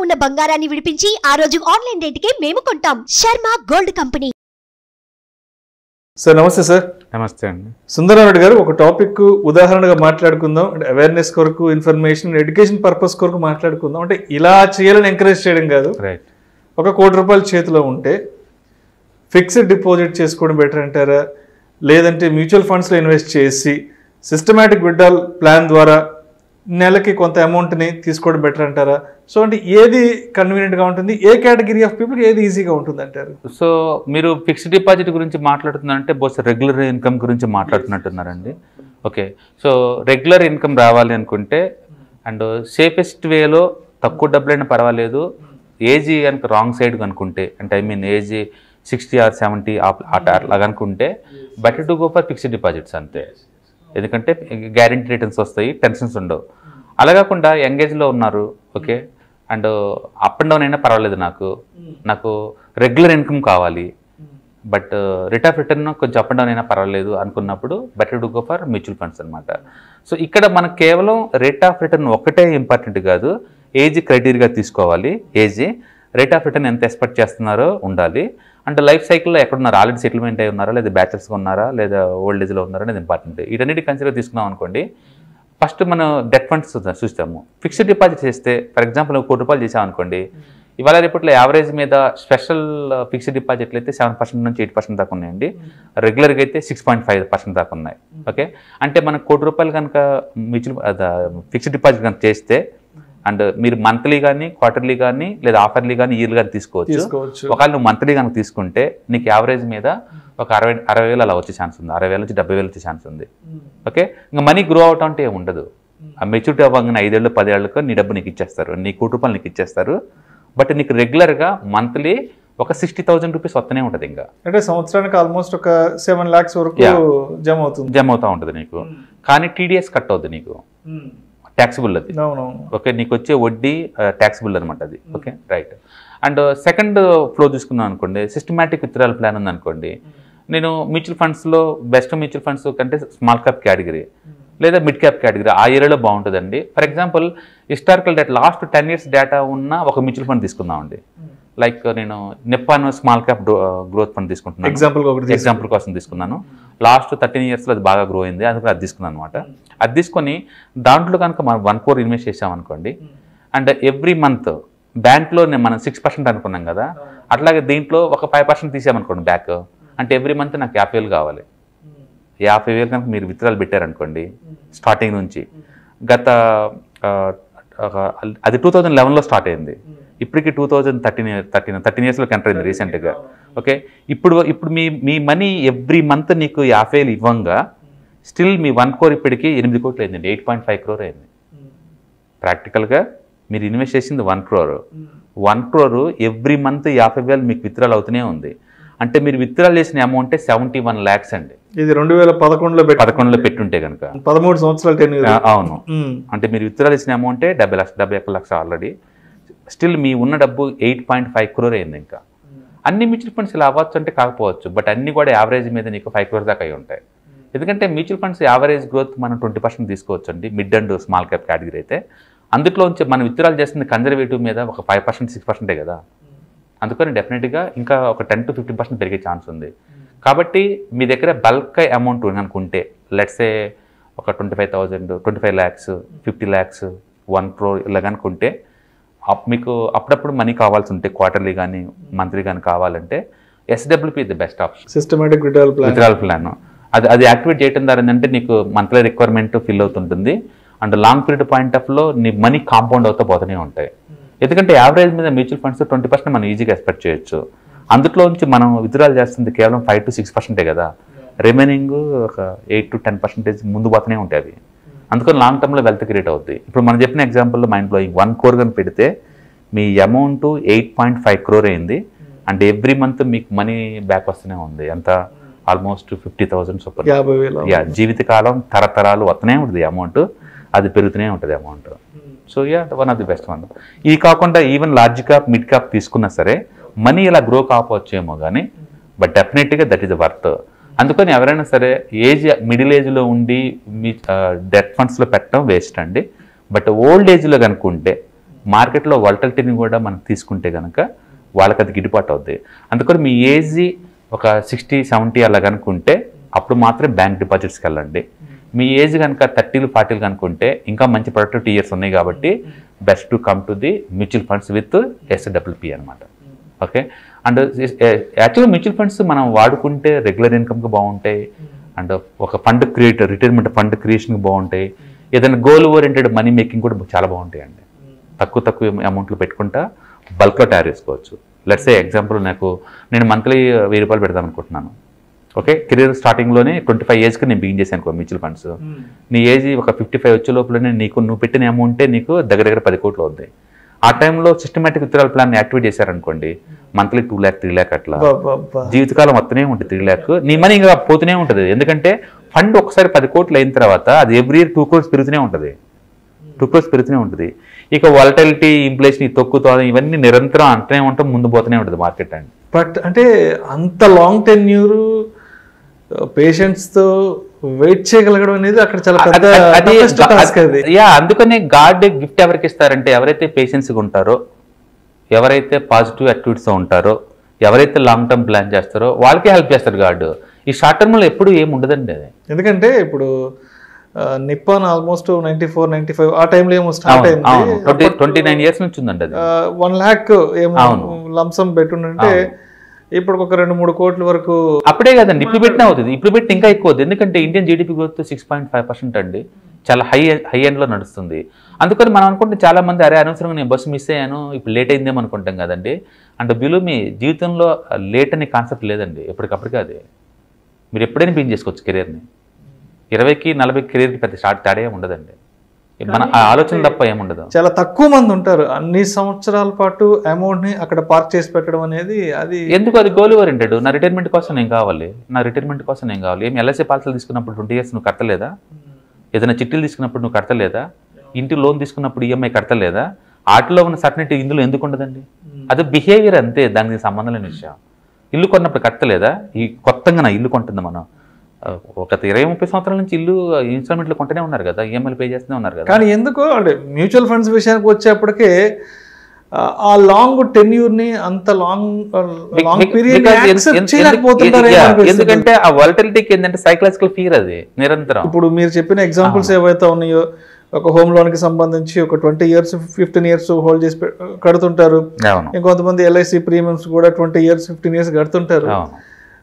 ఉన్న బంగారాన్ని విడిపించి ఆ రోజు ఆన్లైన్ రేటుకే మేము కొంటాం. Sharma gold company. సార్ నమస్తే సార్. నమస్తే అండి. సుందరరావు గారు, ఒక టాపిక్ ఉదాహరణగా మాట్లాడుకుందాం. అంటే అవేర్నెస్ కొరకు, ఇన్ఫర్మేషన్, ఎడ్యుకేషన్ పర్పస్ కొరకు మాట్లాడుకుందాం. అంటే ఇలా చేయాలని ఎంకరేజ్ చేయడం కాదు. రైట్. ₹1 కోటి చేతిలో ఉంటే ఫిక్స్డ్ డిపాజిట్ చేసుకోవడం బెటర్ అంటారా, లేదంటే మ్యూచువల్ ఫండ్స్లో ఇన్వెస్ట్ చేసి సిస్టమాటిక్ విత్డ్రాల్ ప్లాన్ ద్వారా నెలకి కొంత అమౌంట్ని తీసుకోవడం బెటర్ అంటారా? సో అంటే ఏది కన్వీనియంట్గా ఉంటుంది, ఏ కేటగిరీ ఆఫ్ పీపుల్కి ఏది ఈజీగా ఉంటుంది అంటారు? సో మీరు ఫిక్స్డ్ డిపాజిట్ గురించి మాట్లాడుతున్నారంటే బహుశా రెగ్యులర్ ఇన్కమ్ గురించి మాట్లాడుతున్నట్టున్నారండి. ఓకే. సో రెగ్యులర్ ఇన్కమ్ రావాలి అనుకుంటే అండ్ సేఫెస్ట్ వేలో తక్కువ డబ్బులైనా పర్వాలేదు, ఏజ్ కనుక రాంగ్ సైడ్ అనుకుంటే, అంటే ఐ మీన్ ఏజ్ 60 or 70 అట్లాగా అనుకుంటే better to go for fixed deposits అంతే. ఎందుకంటే గ్యారెంటీ రిటర్న్స్ వస్తాయి, టెన్షన్స్ ఉండవు. అలా కాకుండా యంగేజ్లో ఉన్నారు, okay, and up and down అయినా పర్వాలేదు, నాకు రెగ్యులర్ ఇన్కమ్ కావాలి, బట్ రేట్ ఆఫ్ రిటర్న్ కొంచెం అప్ అండ్ డౌన్ అయినా పర్వాలేదు అనుకున్నప్పుడు better to go for mutual funds అనమాట. సో ఇక్కడ మనకు కేవలం రేట్ ఆఫ్ రిటర్న్ ఒకటే ఇంపార్టెంట్ కాదు, ఏజ్ క్రైటీరియా తీసుకోవాలి. ఏజ్, రేట్ ఆఫ్ రిటర్న్ ఎంత ఎక్స్పెక్ట్ చేస్తున్నారో ఉండాలి. అంటే లైఫ్ సైకిల్లో ఎక్కడున్నారు, ఆల్రెడీ సెటిల్మెంట్ అయి ఉన్నారా, లేదా బ్యాచిలర్స్గా ఉన్నారా, లేదా ఓల్డ్ ఏజ్లో ఉన్నారా అనేది ఇంపార్టెంట్. వీటన్నిటి కన్సిడర్ తీసుకున్నాం అనుకోండి, ఫస్ట్ మనం డెట్ ఫండ్స్ చూస్తాము. ఫిక్స్డ్ డిపాజిట్ చేస్తే ఫర్ ఎగ్జాంపుల్ ₹1 కోటి చేసాం అనుకోండి, ఇవాళ రేపట్లో యావరేజ్ మీద స్పెషల్ ఫిక్స్డ్ డిపాజిట్లు అయితే 7% నుంచి 8% దాకా ఉన్నాయండి. రెగ్యులర్గా అయితే 6.5% దాకా ఉన్నాయి. ఓకే. అంటే మనకు ₹1 కోటి కనుక మ్యూచువల్ ఫిక్స్డ్ డిపాజిట్ కనుక చేస్తే అండ్ మీరు మంత్లీ కానీ, క్వార్టర్లీ కానీ, లేదా హాఫర్లీ కానీ, ఇయర్లీ కానీ తీసుకోవచ్చు. ఒకవేళ నువ్వు మంత్లీ కనుక తీసుకుంటే నీకు యావరేజ్ మీద ఒక 60,000 అలా వచ్చే ఛాన్స్ ఉంది, 60,000 నుంచి 70,000 వచ్చే ఛాన్స్ ఉంది. ఓకే. ఇంకా మనీ గ్రో అవటం అంటే ఏమి ఉండదు. ఆ మెచ్యూరిటీ అవ్వగానే 5 ఏళ్ళు 10 ఏళ్ళకు నీ డబ్బు నీకు ఇచ్చేస్తారు, నీ ₹1 కోటి నీకు ఇచ్చేస్తారు. బట్ నీకు రెగ్యులర్గా మంత్లీ ఒక 60,000 రూపీస్ వస్తూనే ఉంటుంది. ఇంకా అంటే సంవత్సరానికి ఆల్మోస్ట్ ఒక 7 lakhs వరకు జమ అవుతూ ఉంటుంది నీకు. కానీ టీడీఎస్ కట్ అవుతుంది నీకు, ట్యాక్సిబుల్ అది. ఓకే. నీకు వచ్చే వడ్డీ ట్యాక్సిబుల్ అనమాట అది. Okay, right. And second flow చూసుకున్నాం అనుకోండి, సిస్టమాటిక్ విత్డ్రాల్ ప్లాన్ ఉందనుకోండి, నేను మ్యూచువల్ ఫండ్స్లో బెస్ట్ మ్యూచువల్ ఫండ్స్ కంటే స్మాల్ క్యాప్ కేటగిరీ లేదా మిడ్ క్యాప్ కేటగిరీ ఆ ఏరియాలో బాగుంటుందండి. For example historical data last 10 years data ఉన్న ఒక మ్యూచువల్ ఫండ్ తీసుకుందామండి. లైక్ నేను Nippon small cap growth fund తీసుకుంటున్నాను, ఎగ్జాంపుల్ కోసం తీసుకున్నాను. లాస్ట్ 13 yearsలో అది బాగా గ్రో అయింది, అందుకని అది తీసుకున్నాను అనమాట. అది తీసుకొని దాంట్లో కనుక మనం ₹1 crore ఇన్వెస్ట్ చేసామనుకోండి, అండ్ ఎవ్రీ మంత్ బ్యాంక్లో మనం 6% అనుకున్నాం కదా, అట్లాగే దీంట్లో ఒక 5% తీసామనుకోండి బ్యాక్, అంటే ఎవ్రీ మంత్ నాకు 50,000 కావాలి. 50,000 కనుక మీరు విత్డ్రాల్ పెట్టారనుకోండి స్టార్టింగ్ నుంచి, గత అది 2011లో స్టార్ట్ అయింది, ఇప్పటికి 2013 yearsలోకి ఎంటర్ అయింది రీసెంట్గా. ఓకే. ఇప్పుడు మీ మనీ ఎవ్రీ మంత్ నీకు 50,000 ఇవ్వంగా స్టిల్ మీ ₹1 crore ఇప్పటికి 8 కోట్లు అయిందండి, 8.5 crore అయింది. ప్రాక్టికల్గా మీరు ఇన్వెస్ట్ చేసింది ₹1 crore ఎవ్రీ మంత్ 50,000 మీకు విత్డ్రాల్ అవుతూనే ఉంది. అంటే మీరు విత్డ్రాల్ చేసిన అమౌంట్ 71 lakhs అండి. ఇది 2011లో పెట్టుంటే కనుక 13 సంవత్సరాలు. అవును. అంటే మీరు విత్డ్రాల్ చేసిన అమౌంట్ 70 lakhs ఆల్రెడీ. స్టిల్ మీ ఉన్న డబ్బు 8.5 crore అయింది. ఇంకా అన్ని మ్యూచువల్ ఫండ్స్ ఇలా అవ్వచ్చు అంటే కాకపోవచ్చు, బట్ అన్ని కూడా యావరేజ్ మీద నీకు 5 crore దాకా అయి ఉంటాయి. ఎందుకంటే మ్యూచువల్ ఫండ్స్ యావరేజ్ గ్రోత్ మనం 20% తీసుకోవచ్చు అండి, mid and small cap category అయితే. అందులో మనం విత్డ్రాల్ చేస్తుంది కన్జర్వేటివ్ మీద ఒక 5% 6% కదా, అందుకని డెఫినెట్గా ఇంకా ఒక 10 to 15% పెరిగే ఛాన్స్ ఉంది. కాబట్టి మీ దగ్గర బల్క్ అమౌంట్ అనుకుంటే లెట్సే ఒక 25,000, 25 lakhs, 50 lakhs, ₹1 crore ఇలా అనుకుంటే మీకు అప్పుడప్పుడు మనీ కావాల్సి ఉంటే క్వార్టర్లీ కానీ మంత్లీ కానీ కావాలంటే SWP the best option, systematic withdrawal plan. అది యాక్టివేట్ చేయడం ద్వారా ఏంటంటే నీకు మంత్లీ రిక్వైర్మెంట్ ఫిల్ అవుతుంటుంది, అండ్ లాంగ్ పీరియడ్ పాయింట్ ఆఫ్లో నీ మనీ కాంపౌండ్ అవుతూ పోతూనే ఉంటాయి. ఎందుకంటే యావరేజ్ మీద మ్యూచువల్ ఫండ్స్ 20% మనం ఈజీగా ఎక్స్పెక్ట్ చేయొచ్చు. అందులో నుంచి మనం విత్డ్రాల్ చేస్తుంది కేవలం 5 to 6% కదా, రిమైనింగ్ ఒక 8 to 10% ముందు పోతూనే ఉంటాయి అవి. అందుకని లాంగ్ టర్మ్లో వెల్త్ క్రియేట్ అవుద్ది. ఇప్పుడు మనం చెప్పిన ఎగ్జాంపుల్లో మైండ్ బ్లోయింగ్ ₹1 crore కానీ పెడితే మీ అమౌంట్ 8.5 crore అయింది, అండ్ ఎవ్రీ మంత్ మీకు మనీ బ్యాక్ వస్తూనే ఉంది. ఎంత ఆల్మోస్ట్ 50,000 సూపర్. జీవితకాలం తరతరాలు వస్తూనే ఉంటుంది అమౌంట్, అది పెరుగుతూనే ఉంటుంది amount. So one of the best one. ఇది కాకుండా even large cap mid cap తీసుకున్నా సరే మనీ ఇలా గ్రో కాకపోవచ్చేమో కానీ, బట్ డెఫినెట్గా దట్ ఈస్ వర్త్. అందుకని ఎవరైనా సరే మిడిల్ ఏజ్లో ఉండి మీ డెట్ ఫండ్స్లో పెట్టడం వేస్ట్ అండి. బట్ ఓల్డ్ ఏజ్లో కనుక్కుంటే మార్కెట్లో వాలటిలిటీని కూడా మనం తీసుకుంటే కనుక వాళ్ళకి అది గిట్టుబాటు అవుద్ది. అందుకని మీ ఏజ్ ఒక 60-70 అలా కనుక్కుంటే అప్పుడు మాత్రమే బ్యాంక్ డిపాజిట్స్కి వెళ్ళండి. మీ ఏజ్ కనుక 30-40 కనుక్కుంటే ఇంకా మంచి ప్రొడక్టివిటీ ఇయర్స్ ఉన్నాయి కాబట్టి best to come to the mutual funds with SWP అనమాట. ఓకే, అండ్ యాక్చువల్గా మ్యూచువల్ ఫండ్స్ మనం వాడుకుంటే రెగ్యులర్ ఇన్కమ్కి బాగుంటాయి, అండ్ ఒక ఫండ్ రిటైర్మెంట్ ఫండ్ క్రియేషన్కి బాగుంటాయి, ఏదైనా గోల్ ఓరియంటెడ్ మనీ మేకింగ్ కూడా చాలా బాగుంటాయి అండి. తక్కువ అమౌంట్లు పెట్టుకుంటా బల్క్లో తయారు చేసుకోవచ్చు. లెట్స్ ఎగ్జాంపుల్ నేను మంత్లీ 1000 రూపాయలు పెడదాం అనుకుంటున్నాను. ఓకే, కెరీర్ స్టార్టింగ్లోనే 25 ఏజ్కి నేను బిగిన్ చేశాను అనుకో మ్యూచువల్ ఫండ్స్. నీ ఏజ్ ఒక 55 వచ్చే లోపలనే నువ్వు పెట్టిన అమౌంటే నీకు దగ్గర 10 కోట్లు అవుతాయి. ఆ టైంలో సిస్టమేటిక్ విత్డ్రాల్ ప్లాన్ యాక్టివేట్ చేశారనుకోండి, మంత్లీ 2 lakh 3 lakh అట్లా జీవితకాలం మొత్తమే ఉంటుంది. 3 lakh నీ మనీ ఇంకా పోతూనే ఉంటుంది. ఎందుకంటే ఫండ్ ఒకసారి 10 కోట్లు అయిన తర్వాత అది ఎవ్రీ ఇయర్ 2 crores పెరుగుతూనే ఉంటుంది. 2 crores పెరుగుతూనే ఉంటుంది. ఇక వాలటిలిటీ, ఇన్ఫ్లేషన్, తొక్కుతో ఇవన్నీ నిరంతరం అంటనే ఉంటాం, ముందు పోతూనే ఉంటుంది మార్కెట్ అండి. బట్ అంటే అంత లాంగ్ టెన్యూర్ పేషెంట్స్తో వెయిట్ చేయగలగడం అనేది అక్కడ చాలా అందుకనే గాడ్ గిఫ్ట్ ఎవరికి ఇస్తారంటే ఎవరైతే పేషెన్స్గా ఉంటారో, ఎవరైతే పాజిటివ్ యాటిట్యూడ్స్తో ఉంటారో, ఎవరైతే లాంగ్ టర్మ్ ప్లాన్ చేస్తారో వాళ్ళకే హెల్ప్ చేస్తారు గాడ్. ఈ షార్ట్ టర్మ్లో ఎప్పుడు ఏమి ఉండదండి అది. ఎందుకంటే ఇప్పుడు నిప్పాన్ ఆల్మోస్ట్ 94-95 ఆ టైంలో ఏమో స్టార్ట్ అయింది. 29 years నుంచి ఉందండి అది. 1 lakh ఏమో లంసం పెట్టుంటే ఇప్పుడు ఒక 2-3 కోట్ల వరకు. అప్పుడే కదండి, ఇప్పుడు పెట్టినా అవుతుంది. ఇప్పుడు పెట్టి ఇంకా ఎక్కువ అవుతుంది. ఎందుకంటే ఇండియన్ జీడిపి గ్రోత్ 6.5% అండి, చాలా హై ఎండ్లో నడుస్తుంది. అందుకని మనం అనుకుంటే చాలా మంది అరే అనవసరంగా నేను బస్సు మిస్ అయ్యాను, ఇప్పుడు లేట్ అయిందేమో అనుకుంటాం కదండి. అంటే బిలో మీ జీవితంలో లేట్ అనే కాన్సెప్ట్ లేదండి, ఎప్పటికప్పటికే అది మీరు ఎప్పుడైనా బిగిన్ చేసుకోవచ్చు కెరీర్ని. 20-40 కెరీర్కి పెద్ద తేడా ఏమి ఉండదండి, మన ఆలోచన తప్ప ఏముండదు. చాలా తక్కువ మంది ఉంటారు అన్ని సంవత్సరాల పాటు అమౌంట్ ని అక్కడ పార్క్ చేసి పెట్టడం అనేది. అది ఎందుకు, అది గోల్ ఓరియంటెడ్. నా రిటైర్మెంట్ కోసం నేను కావాలి, ఏమి ఎల్ఐసి పాలసీలు తీసుకున్నప్పుడు 20 years నువ్వు కట్టలేదా? ఏదైనా చిట్టీలు తీసుకున్నప్పుడు నువ్వు కట్టలేదా? ఇంటి లోన్ తీసుకున్నప్పుడు ఈఎంఐ కట్టలేదా? వాటిలో ఉన్న సర్టనిటీ ఇందులో ఎందుకు ఉండదండి? అది బిహేవియర్ అంతే, దానికి సంబంధం లేని విషయం. ఇల్లు కొన్నప్పుడు కట్టలేదా? ఈ కొత్తగా నా ఇల్లు కొంటుంది మనం ఒక 20-30 సంవత్సరాల నుంచి ఇల్లు ఇన్స్టాల్మెంట్లు కొంటూనే ఉన్నారు కదా, ఈఎంఐలు పే చేస్తూనే ఉన్నారు కదా. కానీ ఎందుకు అంటే మ్యూచువల్ ఫండ్స్ విషయానికి వచ్చేప్పటికే ఆ లాంగ్ టెన్యూర్ ని అంత లాంగ్ పీరియడ్ ఎందుకంటే ఆ వాలటిలిటీకి ఏంటంటే సైకలాజికల్ ఫియర్, అది నిరంతరం. ఇప్పుడు మీరు చెప్పిన ఎగ్జాంపుల్స్ ఏవైతే ఉన్నాయో, ఒక హోమ్ లోన్ కి సంబంధించి ఒక 20 years 15 years హోల్డ్ చేసి కడుతుంటారు. ఇంకొంతమంది ఎల్ఐసి ప్రీమియమ్స్ కూడా 20 years 15 years కడుతుంటారు.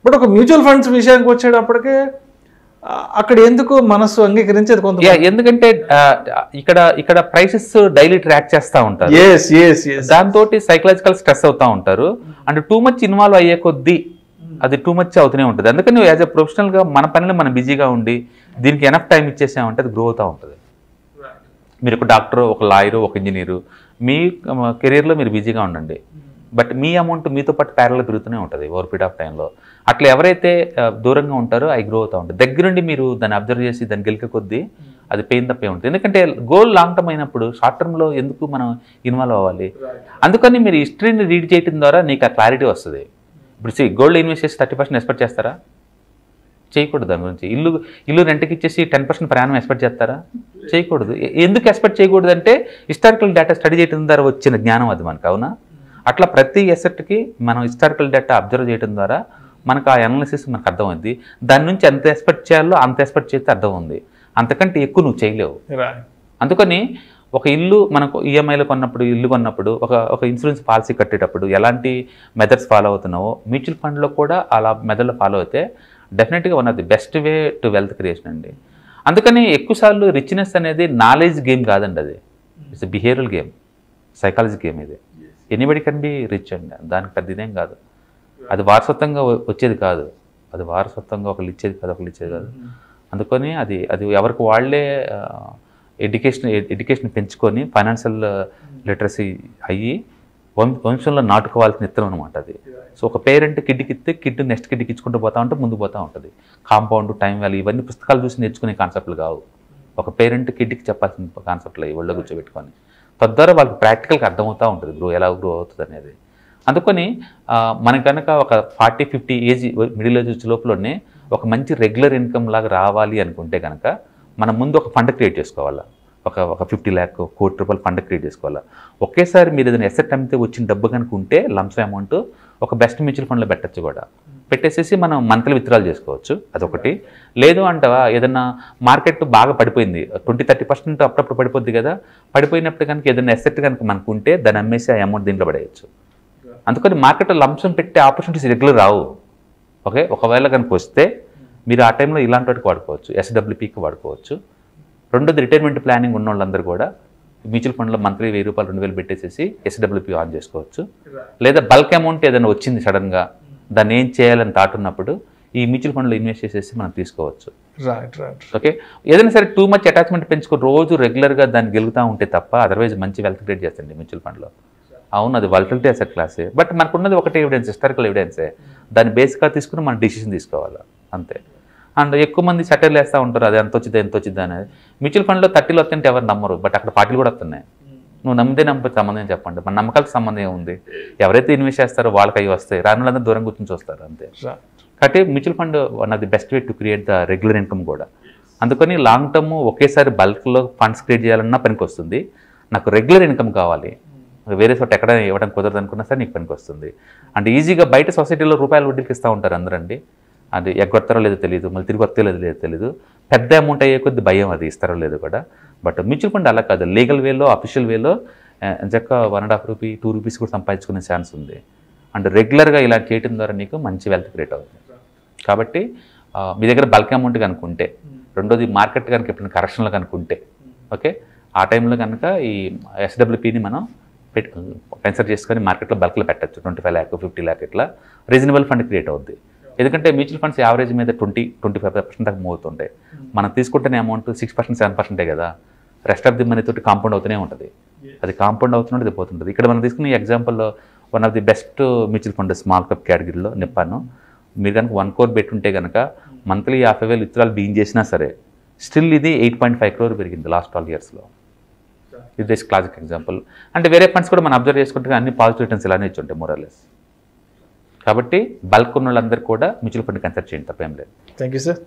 బట్ ఒక మ్యూచువల్ ఫండ్స్ విషయానికి వచ్చేటప్పటికే అక్కడ ఎందుకు మనసు అంగీకరించేది కొంత. ఎందుకంటే ఇక్కడ ప్రైసెస్ డైలీ ట్రాక్ చేస్తూ ఉంటారు, దాంతో సైకలాజికల్ స్ట్రెస్ అవుతూ ఉంటారు. అండ్ టూ మచ్ ఇన్వాల్వ్ అయ్యే కొద్దీ అది టూ మచ్ అవుతూనే ఉంటుంది. అందుకని యాజ్ ఎ ప్రొఫెషనల్గా మన పనిలో మనం బిజీగా ఉండి దీనికి ఎనఫ్ టైం ఇచ్చేసామంటే అది గ్రో అవుతూ ఉంటుంది. మీరు ఒక డాక్టర్, ఒక లాయరు, ఒక ఇంజనీరు, మీ కెరీర్లో మీరు బిజీగా ఉండండి, బట్ మీ అమౌంట్ మీతో పాటు ప్యారల్గా పెరుగుతూనే ఉంటుంది ఓవర్ పీరియడ్ ఆఫ్ టైంలో. అట్లా ఎవరైతే దూరంగా ఉంటారో అవి గ్రో అవుతూ ఉంటుంది. దగ్గరుండి మీరు దాన్ని అబ్జర్వ్ చేసి దాన్ని గెలికే కొద్దీ అది పెయిన్ తప్పే ఉంటుంది. ఎందుకంటే గోల్ లాంగ్ టర్మ్ అయినప్పుడు షార్ట్ టర్మ్లో ఎందుకు మనం ఇన్వాల్వ్ అవ్వాలి? అందుకని మీరు హిస్టరీని రీడ్ చేయడం ద్వారా నీకు ఆ క్లారిటీ వస్తుంది. ఇప్పుడు గోల్డ్ ఇన్వెస్ట్ చేసి 30% ఎక్స్పెక్ట్ చేస్తారా? చేయకూడదు. దాని గురించి ఇల్లు రెంట్కి ఇచ్చేసి 10% ప్రయాణం ఎక్స్పెక్ట్ చేస్తారా? చేయకూడదు. ఎందుకు ఎక్స్పెక్ట్ చేయకూడదు అంటే హిస్టారికల్ డేటా స్టడీ చేయడం ద్వారా వచ్చిన జ్ఞానం అది మనకు. అవునా? అట్లా ప్రతి ఎసెట్కి మనం హిస్టారికల్ డేటా అబ్జర్వ్ చేయడం ద్వారా మనకు ఆ అనాలిసిస్ మనకు అర్థమైంది. దాని నుంచి ఎంత ఎక్స్పెక్ట్ చేయాలో అంత ఎక్స్పెక్ట్ చేస్తే అర్థం ఉంది, అంతకంటే ఎక్కువ నువ్వు చేయలేవు. అందుకని ఒక ఇల్లు మనకు ఈఎంఐలో కొన్నప్పుడు, ఇల్లు కొన్నప్పుడు, ఒక ఇన్సూరెన్స్ పాలసీ కట్టేటప్పుడు ఎలాంటి మెథడ్స్ ఫాలో అవుతున్నావో మ్యూచువల్ ఫండ్లో కూడా అలా మెథడ్లో ఫాలో అయితే డెఫినెట్గా one of the best way to wealth creation అండి. అందుకని ఎక్కువసార్లు రిచ్నెస్ అనేది నాలెడ్జ్ గేమ్ కాదండి, అది it's behavioural game, psychology game. ఇది ఎనీబడి కెన్ బి రిచ్ అండి, దానికి పెద్ద ఇదేం కాదు. అది వారసత్వంగా వచ్చేది కాదు, అది వారసత్వంగా ఒకళ్ళు ఇచ్చేది కాదు. అందుకని అది ఎవరికి వాళ్ళే ఎడ్యుకేషన్ పెంచుకొని ఫైనాన్షియల్ లిటరసీ అయ్యి వంశంలో నాటుకోవాల్సిన ఇత్తనం అనమాట అది. సో ఒక పేరెంట్ కిడ్కి ఇస్తే కిడ్ నెక్స్ట్ కిడ్కి ఇచ్చుకుంటూ పోతా ఉంటే ముందు పోతూ ఉంటుంది. కాంపౌండ్, టైం వాల్యూ ఇవన్నీ పుస్తకాలు చూసి నేర్చుకునే కాన్సెప్ట్లు కావు, ఒక పేరెంట్ కిడ్కి చెప్పాల్సిన కాన్సెప్ట్లు అవి ఒళ్ళో కూర్చోబెట్టుకొని. తద్వారా వాళ్ళకి ప్రాక్టికల్గా అర్థమవుతూ ఉంటుంది ఎలా గ్రో అవుతుంది అనేది. అందుకని మనకు కనుక ఒక 40-50 ఏజ్ మిడిల్ ఏజ్ వచ్చే లోపలనే ఒక మంచి రెగ్యులర్ ఇన్కమ్ లాగా రావాలి అనుకుంటే కనుక మనం ముందు ఒక ఫండ్ క్రియేట్ చేసుకోవాలి. ఒక 50 lakh కోటి రూపాయలు ఫండ్ క్రియేట్ చేసుకోవాలా. ఒకేసారి మీరు ఏదైనా ఎసెట్ అమ్మితే వచ్చిన డబ్బు కనుక ఉంటే లంప్స్ అమౌంట్ ఒక బెస్ట్ మ్యూచువల్ ఫండ్లో పెట్టచ్చు కూడా. పెట్టేసేసి మనం మంత్లీ విత్డ్రాల్ చేసుకోవచ్చు, అదొకటి. లేదు అంటవా ఏదన్నా మార్కెట్ బాగా పడిపోయింది, 20-30% అప్పుడప్పుడు పడిపోద్ది కదా, పడిపోయినప్పుడు కనుక ఏదైనా ఎసెట్ కనుక మనకు ఉంటే దాన్ని అమ్మేసి ఆ అమౌంట్ దీంట్లో పడేయచ్చు. అందుకని మార్కెట్లో లంప్సం పెట్టే ఆపర్చునిటీస్ రెగ్యులర్ రావు. ఓకే, ఒకవేళ కనుక వస్తే మీరు ఆ టైంలో ఇలాంటి వాటికి వాడుకోవచ్చు, ఎస్డబ్ల్యూపీకి వాడుకోవచ్చు. రెండోది రిటైర్మెంట్ ప్లానింగ్ ఉన్న వాళ్ళందరూ కూడా మ్యూచువల్ ఫండ్లో మంత్లీ 1000 రూపాయలు 2000 పెట్టేసేసి ఎస్డబ్ల్యూపీ ఆన్ చేసుకోవచ్చు. లేదా బల్క్ అమౌంట్ ఏదైనా వచ్చింది సడన్గా, దాన్ని ఏం చేయాలని థాట్ ఉన్నప్పుడు ఈ మ్యూచువల్ ఫండ్లో ఇన్వెస్ట్ చేసేసి మనం తీసుకోవచ్చు. ఓకే, ఏదైనా సరే టూ మచ్ అటాచ్మెంట్ పెంచుకొని రోజు రెగ్యులర్గా దాన్ని గెలుగుతూ ఉంటే తప్ప అదర్వైజ్ మంచి వెల్త్ క్రియేట్ చేస్తుంది మ్యూచువల్ ఫండ్లో. అవును, అది వాలటిలిటీ అసెట్ క్లాసే, బట్ మనకున్నది ఒకటే ఎవిడెన్స్, హిస్టారికల్ ఎవిడెన్సే. దాన్ని బేస్గా తీసుకుని మనం డిసిషన్ తీసుకోవాలి అంతే. అండ్ ఎక్కువ మంది సెటిల్ వేస్తూ ఉంటారు, అది ఎంత వచ్చింది అనేది. మ్యూచువల్ ఫండ్లో 30 వస్తుంటే ఎవరు నమ్మరు, బట్ అక్కడ 40 కూడా వస్తున్నాయి. నువ్వు నమ్మితే నమ్మకపోతే సంబంధం చెప్పండి, మన నమ్మకాలకు సంబంధం ఉంది. ఎవరైతే ఇన్వెస్ట్ చేస్తారో వాళ్ళకి అవి వస్తాయి, రాని వాళ్ళందరూ దూరం కూర్చొని చూస్తారు అంతే. కాబట్టి mutual fund one of the best way to create the regular income కూడా. అందుకని లాంగ్ టర్మ్ ఒకేసారి బల్క్లో ఫండ్స్ క్రియేట్ చేయాలన్నా పనికి వస్తుంది. నాకు రెగ్యులర్ ఇన్కమ్ కావాలి, వేరే చోట ఎక్కడ ఇవ్వడం కుదరదు అనుకున్నా సరే నీకు పనికి వస్తుంది. అండ్ ఈజీగా బయట సొసైటీలో రూపాయల వడ్డీకి ఇస్తూ ఉంటారు అందరండి, అది ఎగ్గొడతారో లేదో తెలియదు, మళ్ళీ తిరిగి వస్తారో లేదో తెలియదు. పెద్ద అమౌంట్ అయ్యే కొద్ది భయం, అది ఇస్తారో లేదో కూడా. బట్ మ్యూచువల్ ఫండ్ అలా కాదు, లీగల్ వేలో అఫీషియల్ వేలో చక్క 1.5 రూపీ 2 రూపీస్ కూడా సంపాదించుకునే ఛాన్స్ ఉంది. అండ్ రెగ్యులర్గా ఇలా చేయడం ద్వారా నీకు మంచి వెల్త్ క్రియేట్ అవుతుంది. కాబట్టి మీ దగ్గర బల్క్ అమౌంట్ కనుకుంటే, రెండోది మార్కెట్ కనుక ఎప్పుడైనా కరెక్షన్లో కనుకుంటే, ఓకే, ఆ టైంలో కనుక ఈ ఎస్డబ్ల్యూపీని మనం కన్సిడర్ చేసుకొని మార్కెట్లో బల్క్లో పెట్టచ్చు. 25 lakh 50 lakh ఇట్లా రీజనబుల్ ఫండ్ క్రియేట్ అవుద్ది. ఎందుకంటే మ్యూచువల్ ఫండ్స్ యావరేజ్ మీద 20-25% దాకా మూవ్ అవుతుంటాయి. మనం తీసుకుంటున్న అమౌంట్ 6% 7% కదా, రెస్ట్ ఆఫ్ ది మనీ తోటి కాంపౌండ్ అవుతూనే ఉంటుంది. అది కాంపౌండ్ అవుతున్నది అది పోతుంటుంది. ఇక్కడ మనం తీసుకున్న ఎగ్జాంపుల్లో one of the best mutual fund small cap కేటగిరీలో నిప్పాను. మీరు కనుక 1 crore పెట్టుంటే కనుక మంత్లీ 50,000 విత్డ్రాల్ బీన్ చేసినా సరే స్టిల్ ఇది 8.5 crore పెరిగింది లాస్ట్ 12 yearsలో. ఇది జస్ట్ క్లాసిక్ ఎగ్జాంపుల్. అంటే వేరే ఫండ్స్ కూడా మనం అబ్జర్వ్ చేసుకుంటే అన్ని పాజిటివ్ రిటర్న్స్ ఇలానే ఇచ్చుంటాయి మోరల్లెస్. కాబట్టి బల్క్ ఉన్న వాళ్ళందరూ కూడా మ్యూచువల్ ఫండ్ కన్సిడర్ చేయండి, తప్పేం లేదు. Thank you sir.